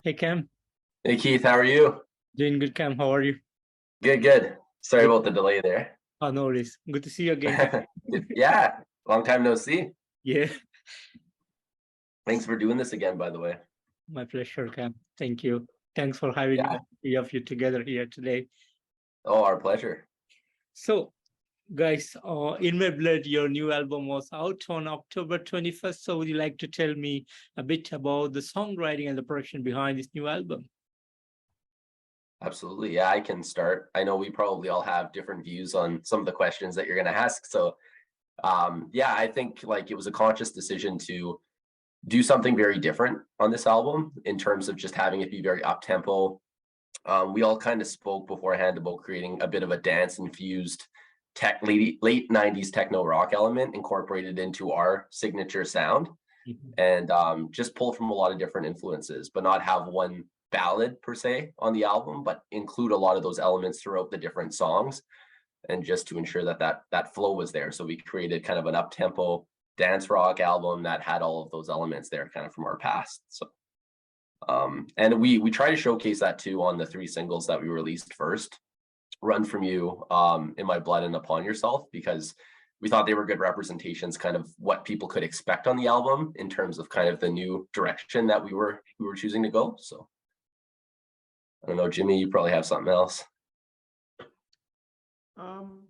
Hey Cam, Hey Keith, how are you? doing good Cam, how are you? Good, good. Sorry Good. about the delay there. Oh, no worries. Good to see you again. Yeah, long time no see. Yeah, Thanks for doing this again, by the way. my pleasure Cam. Thank you. Thanks for having Yeah. the three of you together here today. Oh, our pleasure. So guys, In My Blood, your new album was out on October 21st. So would you like to tell me a bit about the songwriting and the production behind this new album? Absolutely. Yeah, I can start. I know we probably all have different views on some of the questions that you're going to ask. So, yeah, I think like it was a conscious decision to do something very different on this album in terms of just having it be very up tempo. We all kind of spoke beforehand about creating a bit of a dance infused late 90s techno rock element incorporated into our signature sound, Mhm. and just pull from a lot of different influences, but not have one ballad per se on the album, but include a lot of those elements throughout the different songs, and just to ensure that that flow was there. So we created kind of an up tempo dance rock album that had all of those elements there, kind of from our past. So and we try to showcase that too on the three singles that we released first: Run From You, In My Blood, and Upon Yourself, because we thought they were good representations, kind of what people could expect on the album in terms of kind of the new direction that we were choosing to go. So I don't know, Jimmy, you probably have something else. Um,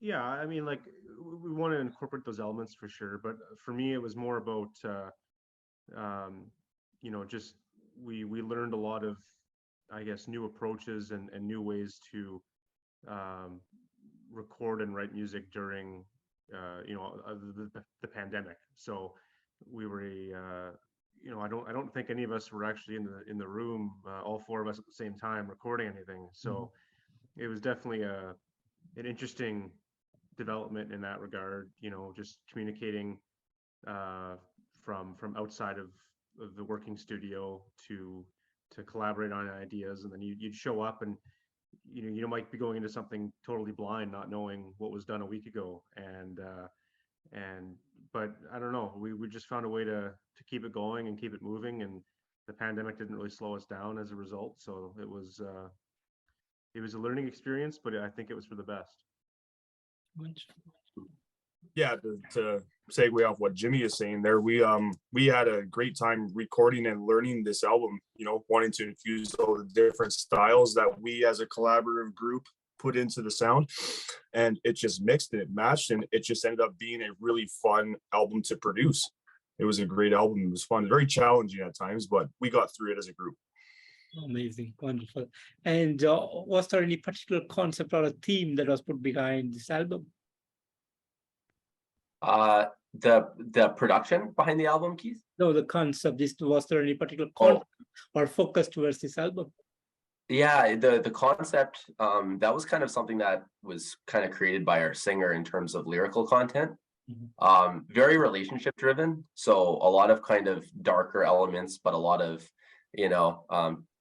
yeah, I mean, like we want to incorporate those elements for sure, but for me, it was more about just we learned a lot of, I guess, new approaches and new ways to um, record and write music during the pandemic. So we were I don't think any of us were actually in the room, all four of us at the same time recording anything. So it was definitely an interesting development in that regard. Just communicating from outside of the working studio to collaborate on ideas, and then you'd show up and you might be going into something totally blind, not knowing what was done a week ago, and but I don't know, we just found a way to keep it going and keep it moving, and the pandemic didn't really slow us down as a result. So it was a learning experience, but I think it was for the best. Yeah, to segue off what Jimmy is saying there, we had a great time recording and learning this album, wanting to infuse all the different styles that we as a collaborative group put into the sound, and it just mixed and it matched, and it just ended up being a really fun album to produce. It was a great album. It was fun, very challenging at times, but we got through it as a group. Amazing, wonderful. And was there any particular concept or a theme that was put behind this album? The production behind the album, Keith? No, the concept. Was there any particular concept or focus towards this album? Yeah, the concept, that was kind of something that was kind of created by our singer in terms of lyrical content. Very relationship driven, so a lot of kind of darker elements, but a lot of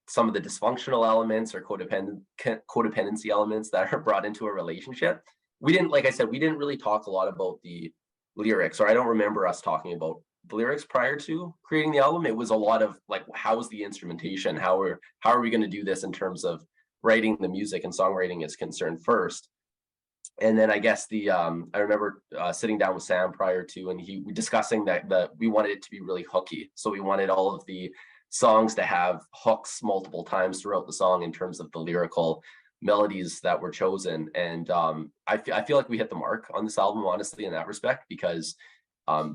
some of the dysfunctional elements or codependency elements that are brought into a relationship. Like I said, we didn't really talk a lot about the lyrics, or I don't remember us talking about the lyrics prior to creating the album. It was a lot of like, how's the instrumentation, how are we going to do this in terms of writing the music and songwriting is concerned first. And then I guess I remember sitting down with Sam prior to, and we discussing that we wanted it to be really hooky. So we wanted all of the songs to have hooks multiple times throughout the song in terms of the lyrical melodies that were chosen. And I feel like we hit the mark on this album, honestly, in that respect, because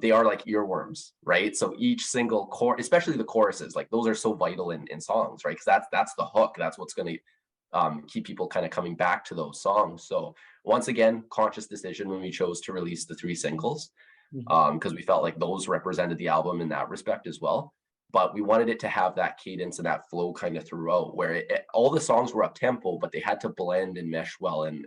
they are like earworms, right? So each single chorus, especially the choruses, like those are so vital in songs, right? Because that's the hook. That's what's going to keep people kind of coming back to those songs. So once again, conscious decision when we chose to release the three singles, because we felt like those represented the album in that respect as well. But we wanted it to have that cadence and that flow kind of throughout, where all the songs were up tempo, but they had to blend and mesh well, and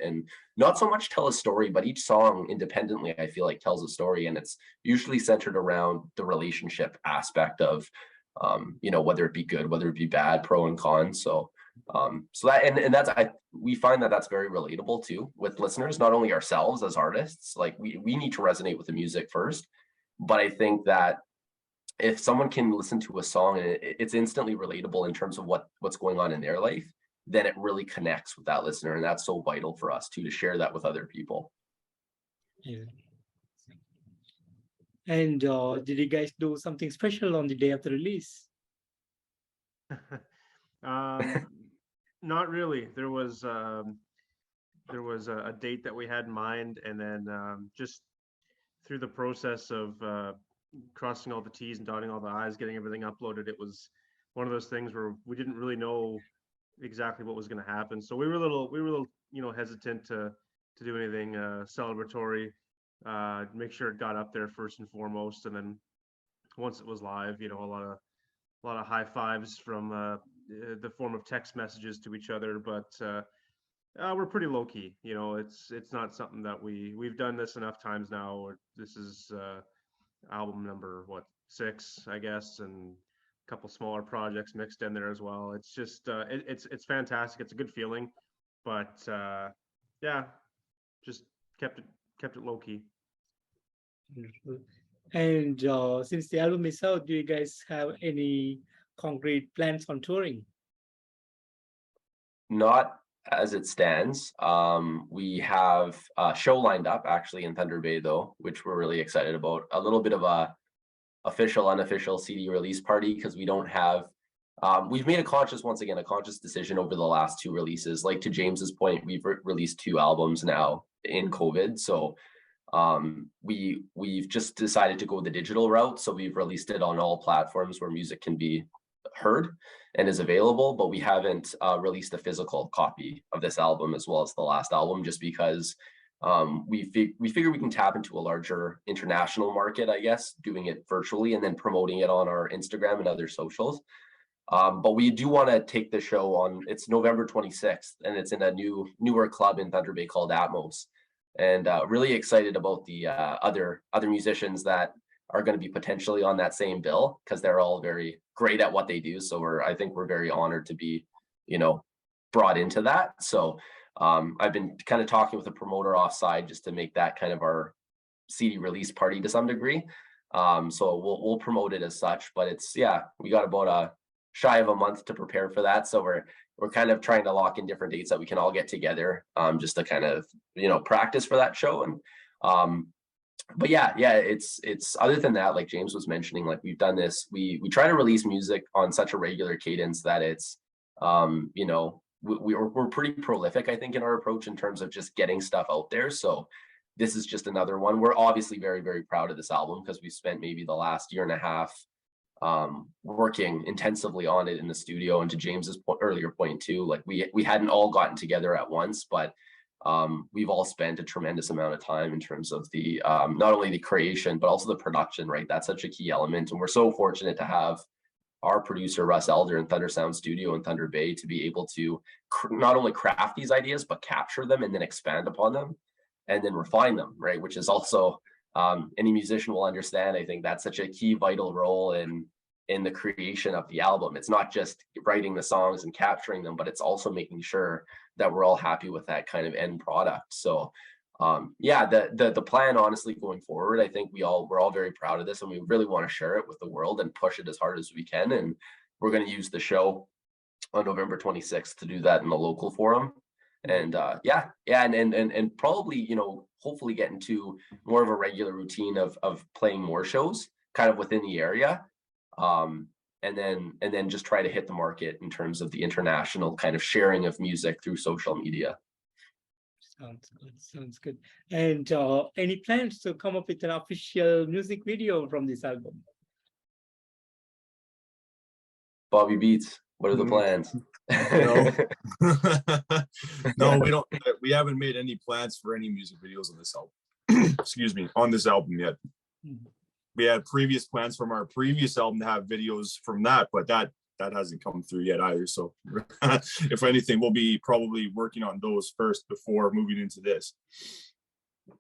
not so much tell a story, but each song independently, I feel like, tells a story, and it's usually centered around the relationship aspect of, whether it be good, whether it be bad, pro and con. So that and that's we find that that's very relatable too with listeners, not only ourselves as artists. Like we need to resonate with the music first, but I think that if someone can listen to a song and it's instantly relatable in terms of what's going on in their life, then it really connects with that listener. And that's so vital for us too, to share that with other people. Yeah. And did you guys do something special on the day of the release? Not really. There was a date that we had in mind, and then just through the process of crossing all the T's and dotting all the I's, getting everything uploaded, it was one of those things where we didn't really know exactly what was going to happen. So we were a little, hesitant to do anything celebratory. Make sure it got up there first and foremost, and then once it was live, a lot of high fives from the form of text messages to each other. But we're pretty low key. It's not something that we've done this enough times now. Or this is album number 6, I guess, and a couple smaller projects mixed in there as well. It's just it's fantastic. It's a good feeling, but yeah, just kept it low key. Wonderful. And since the album is out, do you guys have any concrete plans on touring? Not as it stands. We have a show lined up actually in Thunder Bay though, which we're really excited about. A little bit of a official, unofficial CD release party, because we don't have, we've made a conscious decision over the last 2 releases. Like to James's point, we've released 2 albums now in COVID. So we've just decided to go the digital route. So we've released it on all platforms where music can be heard and is available, but we haven't released a physical copy of this album as well as the last album, just because we figure we can tap into a larger international market, I guess, doing it virtually and then promoting it on our Instagram and other socials. But we do want to take the show on, it's November 26th, and it's in a newer club in Thunder Bay called Atmos. And really excited about the other musicians that are going to be potentially on that same bill, because they're all very great at what they do. So I think we're very honored to be, brought into that. So I've been kind of talking with the promoter offside just to make that kind of our CD release party to some degree. So we'll promote it as such, but we got about a shy of a month to prepare for that. So we're kind of trying to lock in different dates that we can all get together, just to kind of, practice for that show. And but it's other than that, like James was mentioning, like we've done this, we try to release music on such a regular cadence that it's we're pretty prolific, I think, in our approach in terms of just getting stuff out there. So this is just another one. We're obviously very, very proud of this album because we spent maybe the last year and a half working intensively on it in the studio. And to James's earlier point too, like we hadn't all gotten together at once, but we've all spent a tremendous amount of time in terms of the not only the creation but also the production, right? That's such a key element, and we're so fortunate to have our producer Russ Elder in Thunder Sound Studio in Thunder Bay to be able to not only craft these ideas but capture them and then expand upon them and then refine them, right? Which is also any musician will understand. I think that's such a key vital role in the creation of the album. It's not just writing the songs and capturing them, but it's also making sure that we're all happy with that kind of end product. So the plan, honestly, going forward, I think we're all very proud of this, and we really want to share it with the world and push it as hard as we can. And we're going to use the show on November 26th to do that in the local forum. And and probably, hopefully get into more of a regular routine of playing more shows kind of within the area. And then just try to hit the market in terms of the international kind of sharing of music through social media. Sounds good. And any plans to come up with an official music video from this album? Bobby Beats, what are the plans? No, we don't. We haven't made any plans for any music videos on this album. Excuse me, on this album yet. We had previous plans from our previous album to have videos from that, but that hasn't come through yet either. So if anything, we'll be probably working on those first before moving into this.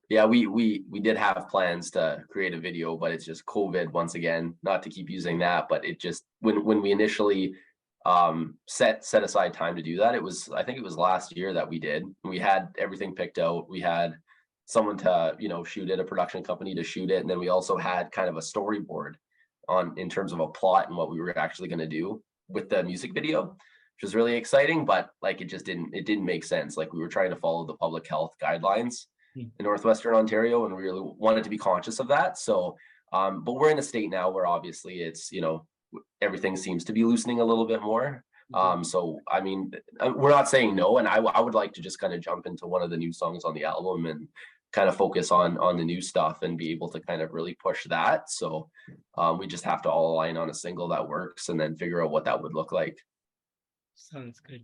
Yeah, we did have plans to create a video, but it's just COVID once again, not to keep using that, but it just when we initially set aside time to do that, I think it was last year that we did. We had everything picked out. We had someone to shoot it, a production company to shoot it, and then we also had kind of a storyboard in terms of a plot and what we were actually going to do with the music video, which was really exciting. But like it didn't make sense. Like we were trying to follow the public health guidelines in Northwestern Ontario, and we really wanted to be conscious of that. So but we're in a state now where obviously it's, you know, everything seems to be loosening a little bit more. So I mean, we're not saying no, and I would like to just kind of jump into one of the new songs on the album and kind of focus on the new stuff and be able to kind of really push that. So we just have to all align on a single that works and then figure out what that would look like. Sounds good.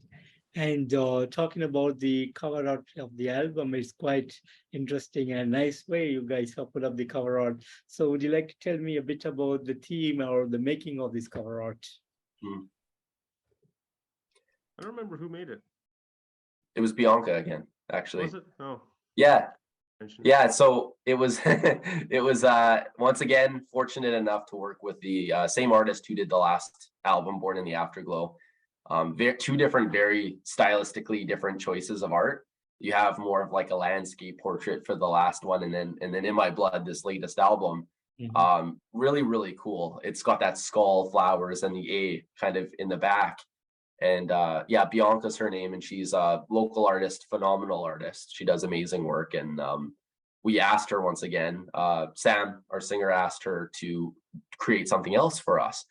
And talking about the cover art of the album, it's quite interesting and nice way you guys have put up the cover art. So would you like to tell me a bit about the theme or the making of this cover art? I don't remember who made it. It was Bianca again, actually. Was it? Oh. Yeah. Yeah, so it was it was once again fortunate enough to work with the same artist who did the last album, Born in the Afterglow. Two different, very stylistically different choices of art. You have more of like a landscape portrait for the last one, and then In My Blood, this latest album. Really cool. It's got that skull, flowers, and the A kind of in the back. And yeah, Bianca's her name, and she's a local artist, phenomenal artist. She does amazing work. And we asked her once again, Sam, our singer, asked her to create something else for us.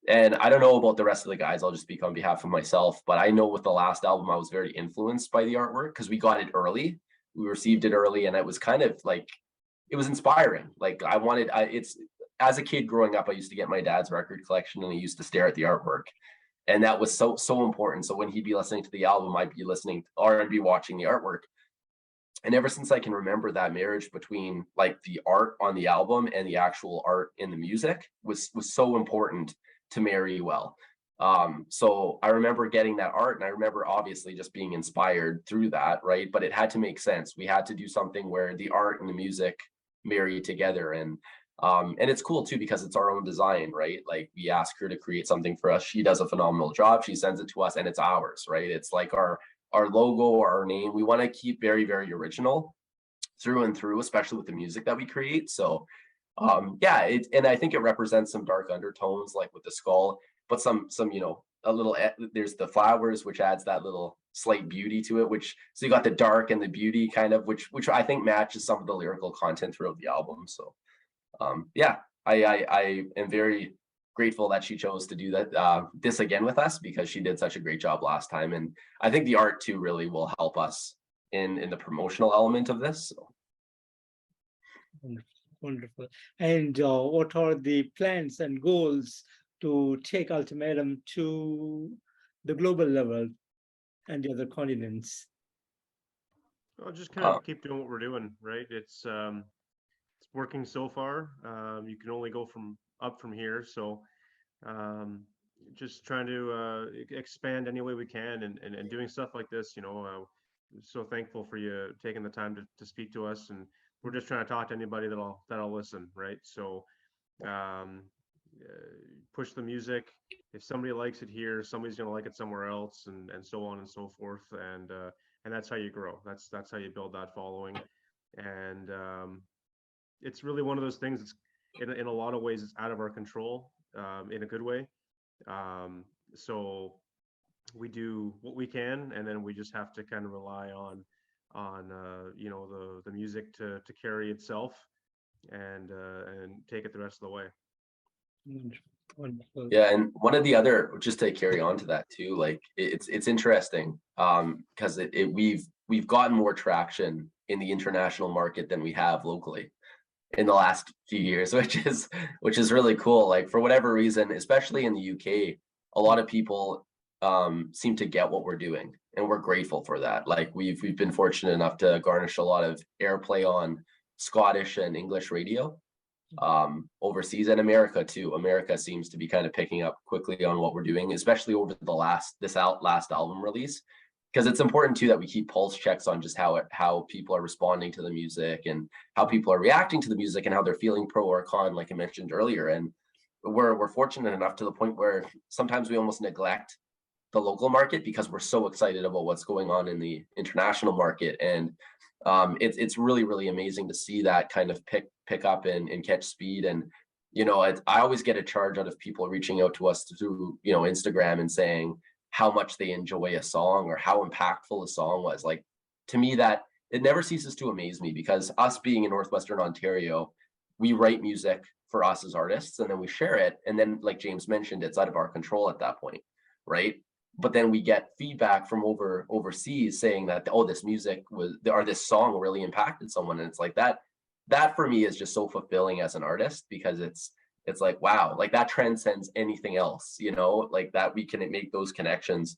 And I don't know about the rest of the guys, I'll just speak on behalf of myself, but I know with the last album, I was very influenced by the artwork because we got it early. We received it early, and it was kind of like, it was inspiring. Like as a kid growing up, I used to get my dad's record collection and I used to stare at the artwork. And that was so important. So when he'd be listening to the album, I'd be listening or I'd be watching the artwork. And ever since I can remember, that marriage between like the art on the album and the actual art in the music was so important to marry well. So I remember getting that art, and I remember obviously just being inspired through that, right? But it had to make sense. We had to do something where the art and the music marry together. And it's cool too, because it's our own design, right? Like we ask her to create something for us. She does a phenomenal job. She sends it to us and it's ours, right? It's like our logo or our name. We want to keep very, very original through and through, especially with the music that we create. So yeah, and I think it represents some dark undertones, like with the skull, but some, you know, a little, there's the flowers, which adds that little slight beauty to it, so you got the dark and the beauty kind of, which I think matches some of the lyrical content throughout the album. So yeah, I am very grateful that she chose to do that this again with us, because she did such a great job last time. And I think the art too really will help us in the promotional element of this. So. Wonderful. And what are the plans and goals to take Altamadum to the global level and the other continents? Well, just kind of keep doing what we're doing, right? It's working so far. You can only go up from here. So just trying to expand any way we can, and doing stuff like this, you know, so thankful for you taking the time to speak to us. And we're just trying to talk to anybody that'll listen, right? So push the music. If somebody likes it here, somebody's going to like it somewhere else, and so on and so forth. And that's how you grow. That's how you build that following. And it's really one of those things that's in a lot of ways it's out of our control, in a good way. So we do what we can, and then we just have to kind of rely on you know, the music to carry itself, and take it the rest of the way. Wonderful. Yeah, and one of the other, just to carry on to that too, like it's interesting because we've gotten more traction in the international market than we have locally in the last few years, which is really cool. Like for whatever reason, especially in the UK, a lot of people seem to get what we're doing, and we're grateful for that. Like we've been fortunate enough to garnish a lot of airplay on Scottish and English radio overseas, and America too. America seems to be kind of picking up quickly on what we're doing, especially over the last album release, because it's important too that we keep pulse checks on just how people are responding to the music and how people are reacting to the music and how they're feeling pro or con, like I mentioned earlier. And we're fortunate enough to the point where sometimes we almost neglect the local market because we're so excited about what's going on in the international market. And it's really, really amazing to see that kind of pick up and catch speed. And I always get a charge out of people reaching out to us through, Instagram and saying how much they enjoy a song or how impactful a song was. Like, to me, that it never ceases to amaze me, because us being in Northwestern Ontario, we write music for us as artists and then we share it. And then, like James mentioned, it's out of our control at that point, right? But then we get feedback from overseas saying that, oh, this music or this song really impacted someone. And it's like that for me is just so fulfilling as an artist, because it's like, wow, like that transcends anything else, like that we can make those connections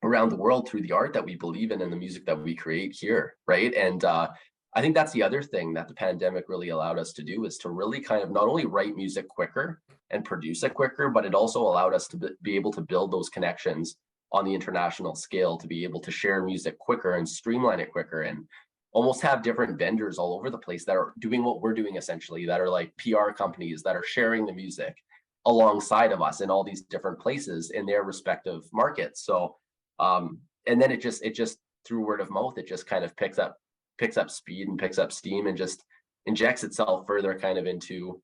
around the world through the art that we believe in and the music that we create here, right? And I think that's the other thing that the pandemic really allowed us to do, is to really kind of not only write music quicker and produce it quicker, but it also allowed us to be able to build those connections on the international scale, to be able to share music quicker and streamline it quicker, and almost have different vendors all over the place that are doing what we're doing, essentially, that are like PR companies that are sharing the music alongside of us in all these different places in their respective markets. So and then it just through word of mouth, it just kind of picks up speed and picks up steam and just injects itself further kind of into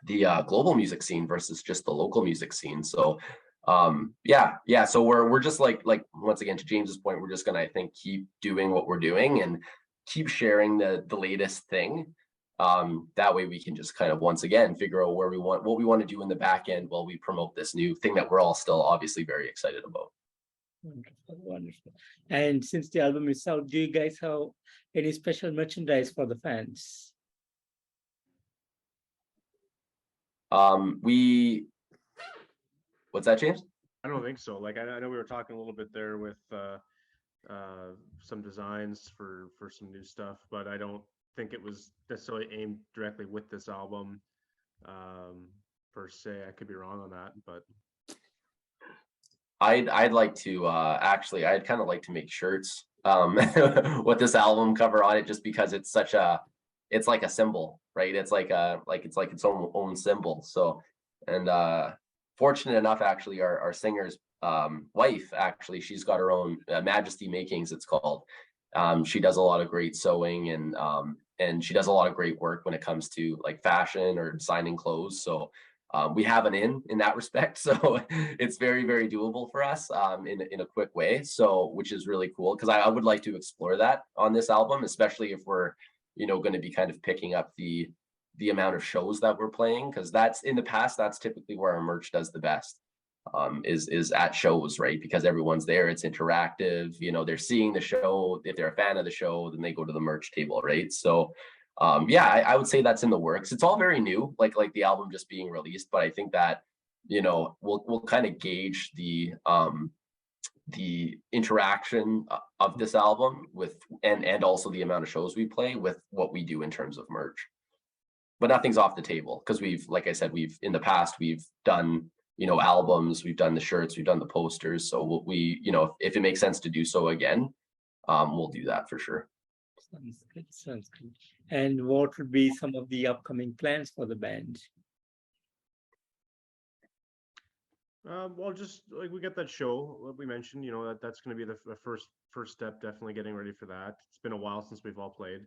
the global music scene versus just the local music scene. So so we're just like once again, to James's point, we're just gonna, I think, keep doing what we're doing and keep sharing the latest thing. That way we can just kind of once again figure out what we want to do in the back end while we promote this new thing that we're all still obviously very excited about. Wonderful, wonderful. And since the album is out, do you guys have any special merchandise for the fans? What's that, James? I don't think so. Like, I know we were talking a little bit there with some designs for some new stuff, but I don't think it was necessarily aimed directly with this album per se. I could be wrong on that, but I'd like to actually, I'd kind of like to make shirts with this album cover on it, just because it's it's like a symbol, right? It's like its own symbol. So, and fortunate enough, actually, our singer's wife, actually, she's got her own Majesty Makings, it's called. She does a lot of great sewing, and she does a lot of great work when it comes to like fashion or designing clothes. So we have an in that respect, so it's very, very doable for us in a quick way. So, which is really cool, because I would like to explore that on this album, especially if we're going to be kind of picking up the amount of shows that we're playing, because that's in the past, that's typically where our merch does the best, is at shows, right? Because everyone's there, it's interactive, they're seeing the show. If they're a fan of the show, then they go to the merch table, right? So I would say that's in the works. It's all very new, like the album just being released, but I think that we'll kind of gauge the interaction of this album with and also the amount of shows we play with what we do in terms of merch. But nothing's off the table, because like I said, in the past we've done albums, we've done the shirts, we've done the posters. So if it makes sense to do so again, we'll do that for sure. Sounds good. Sounds good. And what would be some of the upcoming plans for the band? Well, just like we got that show that we mentioned, that's going to be the first step. Definitely getting ready for that. It's been a while since we've all played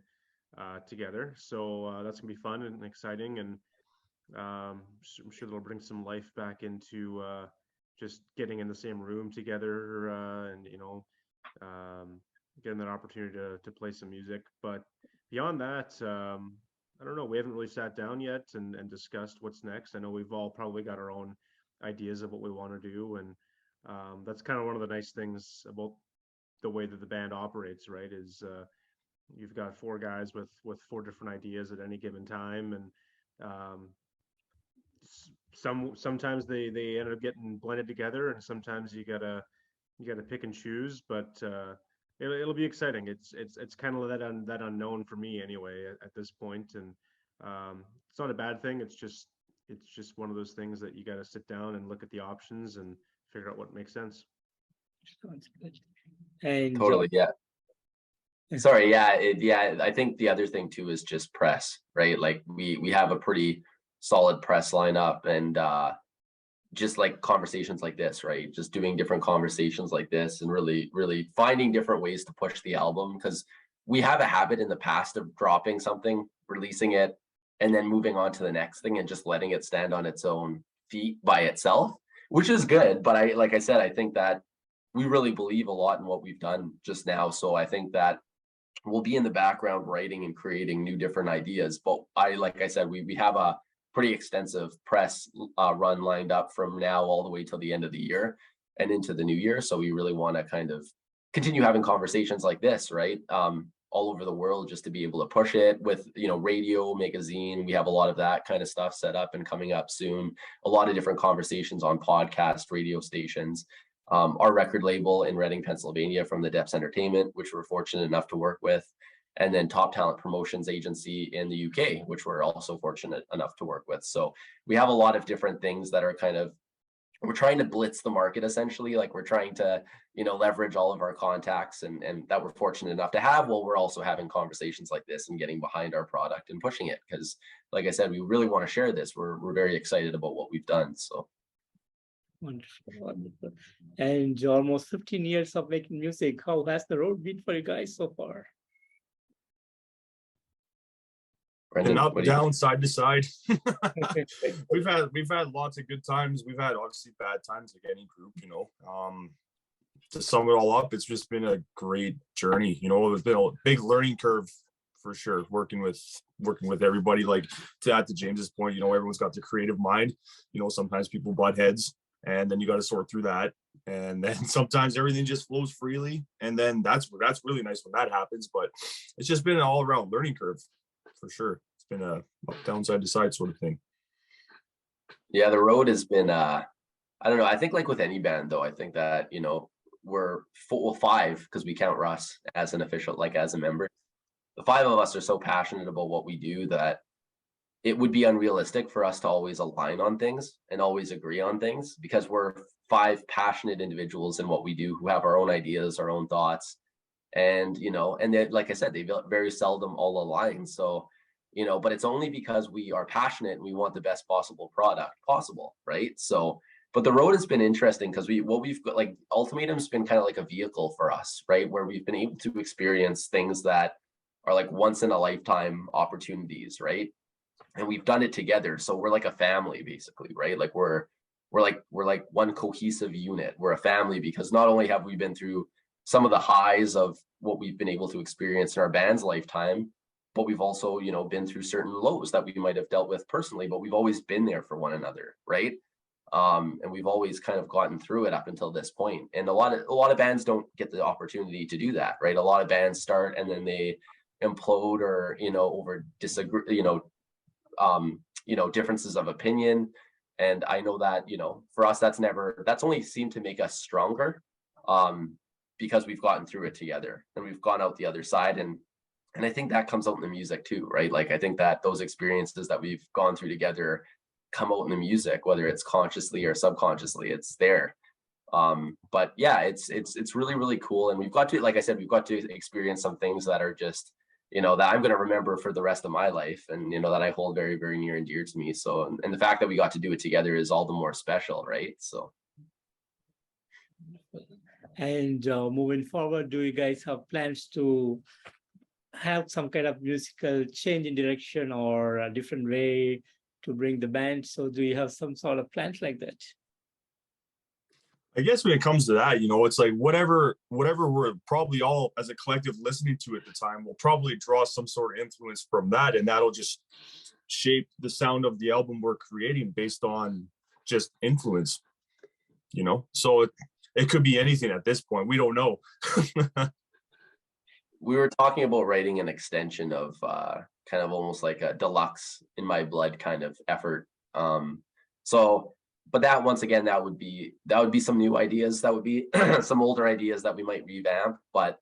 together, so that's gonna be fun and exciting, and I'm sure that'll bring some life back into just getting in the same room together, and getting that opportunity to play some music. But beyond that, I don't know, we haven't really sat down yet and discussed what's next. I know we've all probably got our own ideas of what we want to do, and that's kind of one of the nice things about the way that the band operates, right? Is you've got four guys with four different ideas at any given time, and sometimes they end up getting blended together, and sometimes you gotta pick and choose. But it'll be exciting. It's kind of that unknown for me anyway at this point, and it's not a bad thing. It's just one of those things that you got to sit down and look at the options and figure out what makes sense. Sounds good. And Totally, yeah. Sorry, yeah, I think the other thing too is just press, right? Like we have a pretty solid press lineup, and just like conversations like this, right? Just doing different conversations like this and really, really finding different ways to push the album, because we have a habit in the past of dropping something, releasing it, and then moving on to the next thing and just letting it stand on its own feet by itself, which is good. But like I said, I think that we really believe a lot in what we've done just now. So I think that we'll be in the background writing and creating new different ideas. But like I said, we have a pretty extensive press run lined up from now all the way till the end of the year and into the new year. So we really want to kind of continue having conversations like this, right? All over the world, just to be able to push it with, radio, magazine. We have a lot of that kind of stuff set up and coming up soon. A lot of different conversations on podcast, radio stations. Our record label in Reading, Pennsylvania from the Depths Entertainment, which we're fortunate enough to work with. And then Top Talent Promotions Agency in the UK, which we're also fortunate enough to work with. So we have a lot of different things that are kind of, we're trying to blitz the market essentially. Like we're trying to, leverage all of our contacts and that we're fortunate enough to have, while we're also having conversations like this and getting behind our product and pushing it. Because like I said, we really want to share this. We're very excited about what we've done. So. Wonderful, wonderful. And almost 15 years of making music. How has the road been for you guys so far? Brendan, And up, what do you down, side to side. we've had lots of good times. We've had obviously bad times like any group, to sum it all up, it's just been a great journey. It's been a big learning curve for sure, working with everybody. Like to James's point, everyone's got their creative mind. Sometimes people butt heads, and then you got to sort through that. And then sometimes everything just flows freely, and then that's really nice when that happens. But it's just been an all around learning curve for sure. It's been a up, down, side to side sort of thing. Yeah, the road has been I don't know, I think like with any band though, I think that we're five, because we count Russ as an official, like as a member. The five of us are so passionate about what we do that it would be unrealistic for us to always align on things and always agree on things, because we're five passionate individuals in what we do who have our own ideas, our own thoughts. And, and then, like I said, they very seldom all align. So, but it's only because we are passionate and we want the best possible product possible, right? So, but the road has been interesting because we've got, like, Altamadum's been kind of like a vehicle for us, right? Where we've been able to experience things that are like once in a lifetime opportunities, right? And we've done it together. So we're like a family basically, right? Like we're like one cohesive unit. We're a family because not only have we been through some of the highs of what we've been able to experience in our band's lifetime, but we've also, been through certain lows that we might have dealt with personally, but we've always been there for one another, right? And we've always kind of gotten through it up until this point. And a lot of bands don't get the opportunity to do that, right? A lot of bands start and then they implode or, over disagree, differences of opinion. And I know that, for us, that's only seemed to make us stronger, because we've gotten through it together and we've gone out the other side. And I think that comes out in the music too, right? Like, I think that those experiences that we've gone through together come out in the music, whether it's consciously or subconsciously, it's there. But yeah, it's really, really cool. And we've got to, like I said, we've got to experience some things that are just, that I'm going to remember for the rest of my life, and, that I hold very, very near and dear to me. So, and the fact that we got to do it together is all the more special, right? So. And moving forward, do you guys have plans to have some kind of musical change in direction or a different way to bring the band? So do you have some sort of plans like that? I guess when it comes to that, it's like whatever we're probably all as a collective listening to at the time, we'll probably draw some sort of influence from that, and that'll just shape the sound of the album we're creating based on just influence, So it could be anything at this point. We don't know. We were talking about writing an extension of kind of almost like a deluxe In My Blood kind of effort. But that, once again, that would be some new ideas. That would be some older ideas that we might revamp. But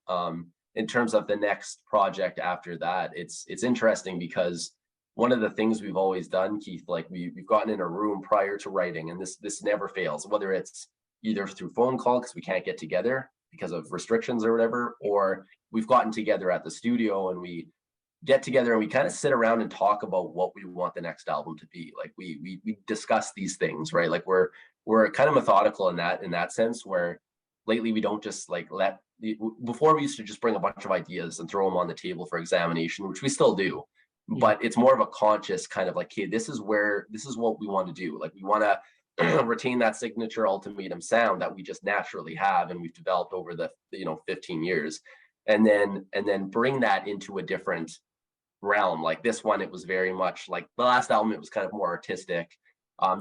in terms of the next project after that, it's interesting because one of the things we've always done, Keith, like we've gotten in a room prior to writing, and this never fails, whether it's either through phone call because we can't get together because of restrictions or whatever, or we've gotten together at the studio and we get together and we kind of sit around and talk about what we want the next album to be. Like we discuss these things, right? Like we're kind of methodical in that sense, where lately we don't just like before we used to just bring a bunch of ideas and throw them on the table for examination, which we still do. but it's more of a conscious kind of like, hey, this is what we want to do. Like we want to retain that signature Altamadum sound that we just naturally have and we've developed over the 15 years, and then bring that into a different realm. Like this one, it was very much like the last album, it was kind of more artistic.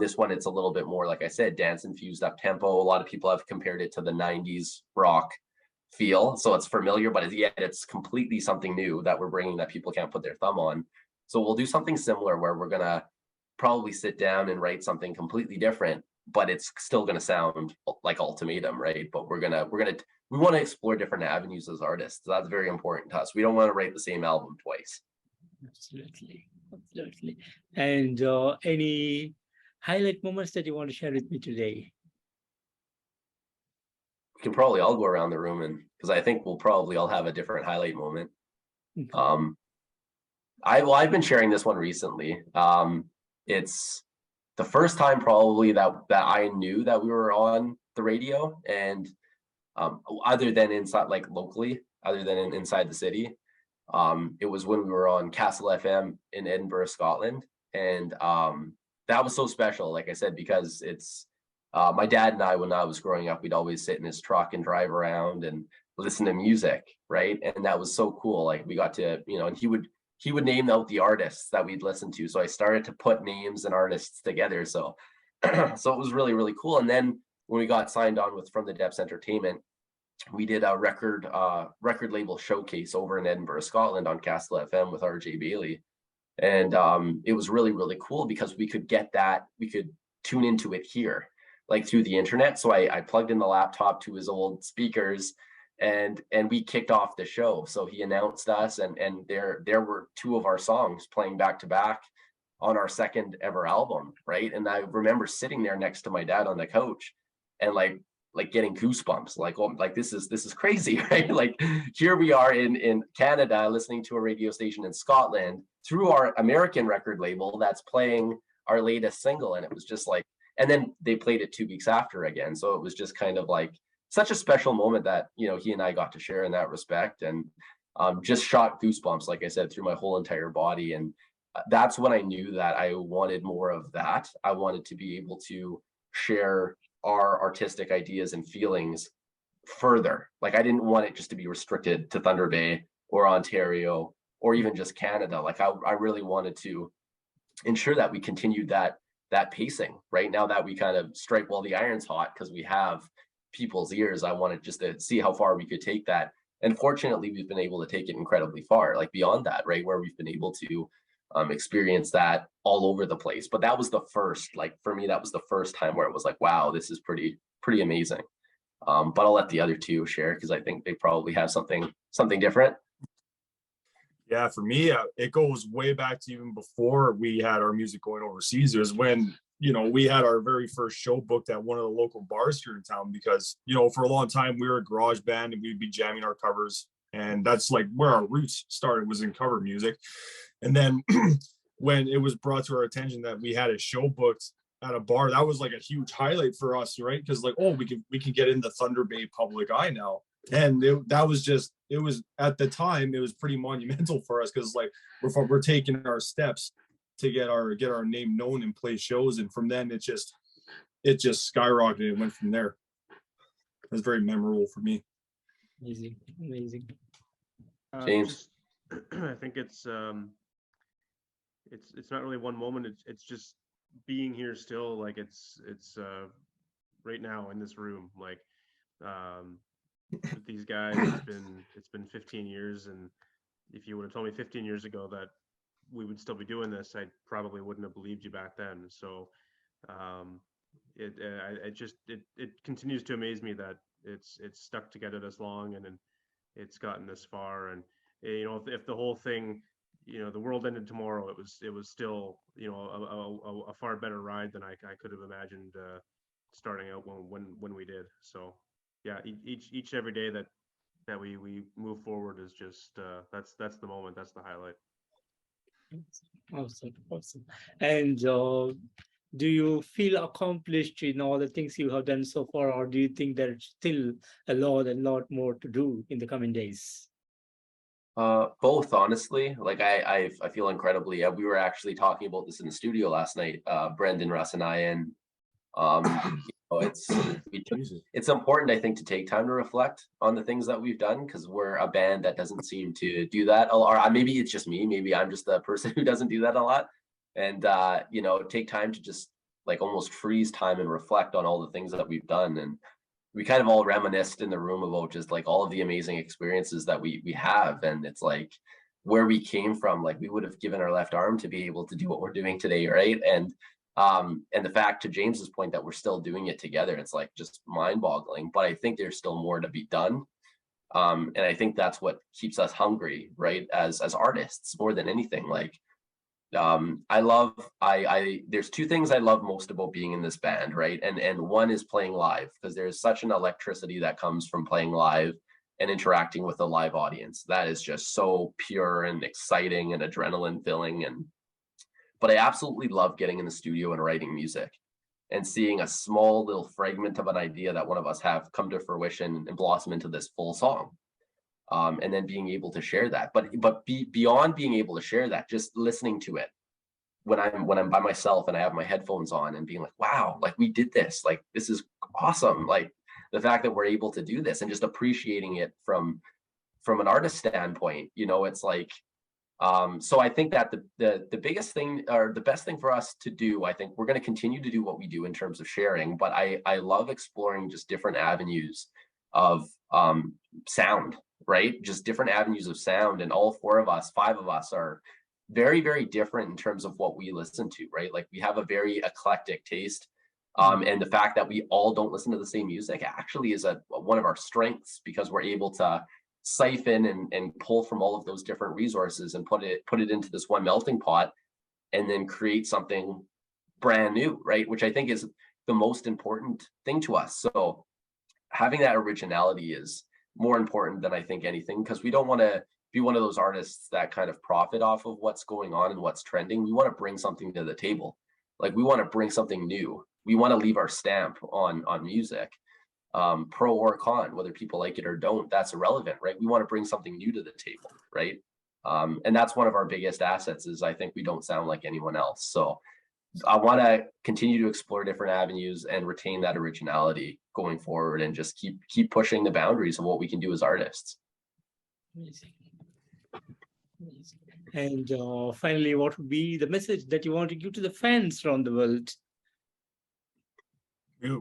This one, it's a little bit more, like I said, dance infused up tempo. A lot of people have compared it to the 90s rock feel, so it's familiar, but yet it's completely something new that we're bringing that people can't put their thumb on. So we'll do something similar where we're gonna probably sit down and write something completely different, but it's still gonna sound like Altamadum, right? But we want to explore different avenues as artists. That's very important to us. We don't want to write the same album twice. Absolutely, absolutely. And any highlight moments that you want to share with me today? We can probably all go around the room, and because I think we'll probably all have a different highlight moment. I've been sharing this one recently. It's the first time probably that I knew that we were on the radio, and other than inside, like locally, other than inside the city. It was when we were on Castle FM in Edinburgh, Scotland. And that was so special, like I said, because it's my dad and I, when I was growing up, we'd always sit in his truck and drive around and listen to music, right? And that was so cool. Like we got to, and he would name out the artists that we'd listen to. So I started to put names and artists together. So so it was really, really cool. And then when we got signed on with From the Depths Entertainment, we did a record label showcase over in Edinburgh, Scotland on Castle FM with RJ Bailey. And it was really, really cool because we could tune into it here, like through the internet. So I plugged in the laptop to his old speakers and we kicked off the show. So he announced us, and there were two of our songs playing back to back on our second ever album, right? And I remember sitting there next to my dad on the couch and like getting goosebumps, like, oh, like this is crazy, right? Like here we are in Canada listening to a radio station in Scotland through our American record label that's playing our latest single. And it was just like, and then they played it 2 weeks after again. So it was just kind of like such a special moment that, he and I got to share in that respect, and just shot goosebumps, like I said, through my whole entire body. And that's when I knew that I wanted more of that. I wanted to be able to share our artistic ideas and feelings further. Like I didn't want it just to be restricted to Thunder Bay or Ontario or even just Canada. Like I really wanted to ensure that we continued that pacing. Right now that we kind of strike while the iron's hot because we have people's ears, I wanted just to see how far we could take that. And fortunately, we've been able to take it incredibly far, like beyond that, right? Where we've been able to experience that all over the place. But that was the first, like for me, that was the first time where it was like, wow, this is pretty amazing. But I'll let the other two share because I think they probably have something different. Yeah, for me, it goes way back to even before we had our music going overseas. It was when, we had our very first show booked at one of the local bars here in town because, for a long time we were a garage band and we'd be jamming our covers. And that's like where our roots started, was in cover music. And then when it was brought to our attention that we had a show booked at a bar, that was like a huge highlight for us, right? Because like, oh, we can get into Thunder Bay public eye now. And it was at the time, it was pretty monumental for us because like we're taking our steps to get our name known and play shows. And from then it just skyrocketed and went from there. It was very memorable for me. Amazing. James. I think it's not really one moment. It's just being here still. Like it's right now in this room. Like with these guys, it's been 15 years, and if you would have told me 15 years ago that we would still be doing this, I probably wouldn't have believed you back then. So it continues to amaze me that it's stuck together this long, and it's gotten this far. And if the whole thing, the world ended tomorrow, it was still a far better ride than I could have imagined starting out when we did. So yeah, each every day that we move forward is just that's the moment, that's the highlight. Awesome. And do you feel accomplished in all the things you have done so far, or do you think there's still a lot more to do in the coming days? Both, honestly. Like I feel incredibly. We were actually talking about this in the studio last night, Brendan, Russ, and I, and it's important, I think, to take time to reflect on the things that we've done, because we're a band that doesn't seem to do that a lot. Or maybe it's just me. Maybe I'm just the person who doesn't do that a lot. And take time to just like almost freeze time and reflect on all the things that we've done. And we kind of all reminisced in the room about just like all of the amazing experiences that we have. And it's like where we came from, like we would have given our left arm to be able to do what we're doing today, right? And the fact, to James's point, that we're still doing it together, it's like just mind-boggling. But I think there's still more to be done. And I think that's what keeps us hungry, right? As artists, more than anything. Like there's two things I love most about being in this band, right? And one is playing live, because there's such an electricity that comes from playing live and interacting with a live audience. That is just so pure and exciting and adrenaline filling. But I absolutely love getting in the studio and writing music and seeing a small little fragment of an idea that one of us have come to fruition and blossom into this full song. And then being able to share that. But beyond being able to share that, just listening to it when I'm by myself and I have my headphones on and being like, wow, like we did this, like this is awesome. Like the fact that we're able to do this and just appreciating it from an artist standpoint, it's like, so I think that the biggest thing, or the best thing for us to do, I think we're going to continue to do what we do in terms of sharing, but I love exploring just different avenues of sound, right? Just different avenues of sound. And all five of us are very, very different in terms of what we listen to, right? Like we have a very eclectic taste. And the fact that we all don't listen to the same music actually is one of our strengths, because we're able to siphon and pull from all of those different resources and put it into this one melting pot, and then create something brand new, right? Which I think is the most important thing to us. So having that originality is more important than I think anything, because we don't want to be one of those artists that kind of profit off of what's going on and what's trending. We want to bring something to the table. Like we want to bring something new. We want to leave our stamp on music. Pro or con, whether people like it or don't, that's irrelevant, right? We want to bring something new to the table, right? And that's one of our biggest assets, is I think we don't sound like anyone else. So I want to continue to explore different avenues and retain that originality going forward, and just keep pushing the boundaries of what we can do as artists. Amazing. And finally, what would be the message that you want to give to the fans around the world?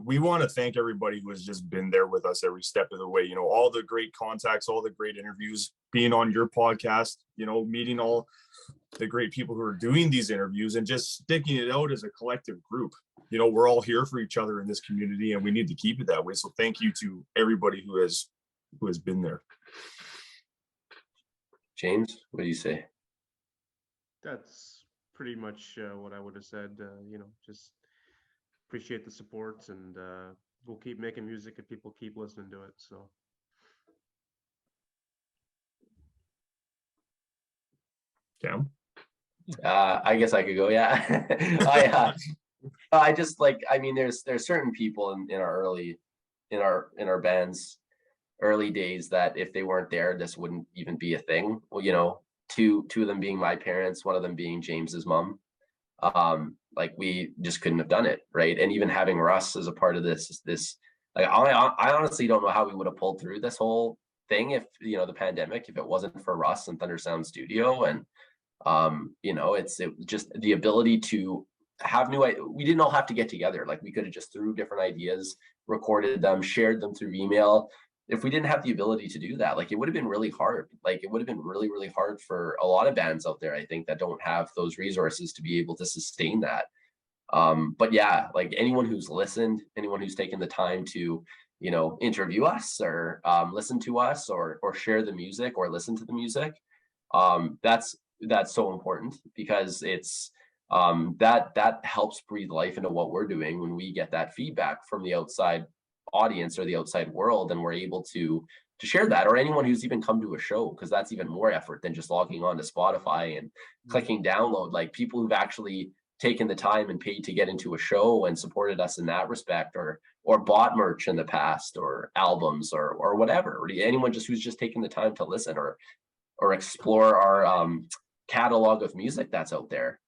We want to thank everybody who has just been there with us every step of the way. All the great contacts, all the great interviews, being on your podcast, meeting all the great people who are doing these interviews, and just sticking it out as a collective group. We're all here for each other in this community, and we need to keep it that way. So thank you to everybody who has been there. James, what do you say? That's pretty much what I would have said. Just appreciate the support, and we'll keep making music if people keep listening to it. So Cam? I guess I could go. Yeah. I just there's certain people in our band's early days that if they weren't there, this wouldn't even be a thing. Well, two of them being my parents, one of them being James's mom. Like we just couldn't have done it, right? And even having Russ as a part of this, like I honestly don't know how we would have pulled through this whole thing if the pandemic, if it wasn't for Russ and Thunder Sound Studio. And it just the ability to have we didn't all have to get together. Like we could have just threw different ideas, recorded them, shared them through email. If we didn't have the ability to do that, like it would have been really hard. Like it would have been really, really hard for a lot of bands out there, I think, that don't have those resources to be able to sustain that. But yeah, like anyone who's listened, anyone who's taken the time to, interview us or listen to us or share the music or listen to the music, that's so important, because it's that helps breathe life into what we're doing when we get that feedback from the outside audience or the outside world, and we're able to share that. Or anyone who's even come to a show, because that's even more effort than just logging on to Spotify and clicking download. Like people who've actually taken the time and paid to get into a show and supported us in that respect, or bought merch in the past, or albums, or whatever, or anyone who's just taken the time to listen, or or explore our catalog of music that's out there.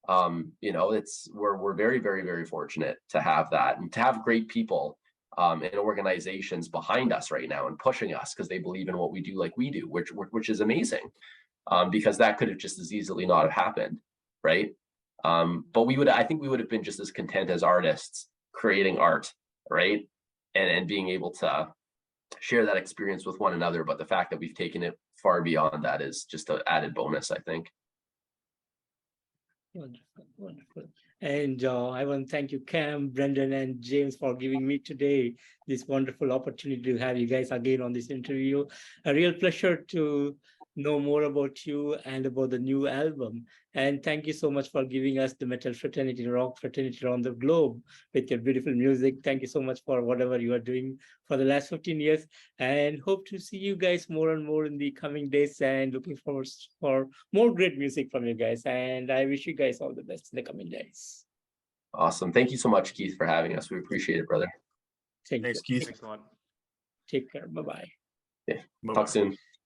You know, we're very, very, very fortunate to have that, and to have great people and organizations behind us right now and pushing us because they believe in what we do like we do, which is amazing, because that could have just as easily not have happened, right? But I think we would have been just as content as artists creating art, right? And being able to share that experience with one another. But the fact that we've taken it far beyond that is just an added bonus, I think. Wonderful, wonderful. And I want to thank you, Cam, Brendan, and James, for giving me today this wonderful opportunity to have you guys again on this interview. A real pleasure to know more about you and about the new album. And thank you so much for giving us the metal fraternity, rock fraternity around the globe with your beautiful music. Thank you so much for whatever you are doing for the last 15 years, and hope to see you guys more and more in the coming days, and looking forward for more great music from you guys. And I wish you guys all the best in the coming days. Awesome. Thank you so much, Keith, for having us. We appreciate it, brother. Thank Thanks, you. Keith. Thanks a lot. Take care. Bye-bye. Yeah. Bye-bye. Talk soon.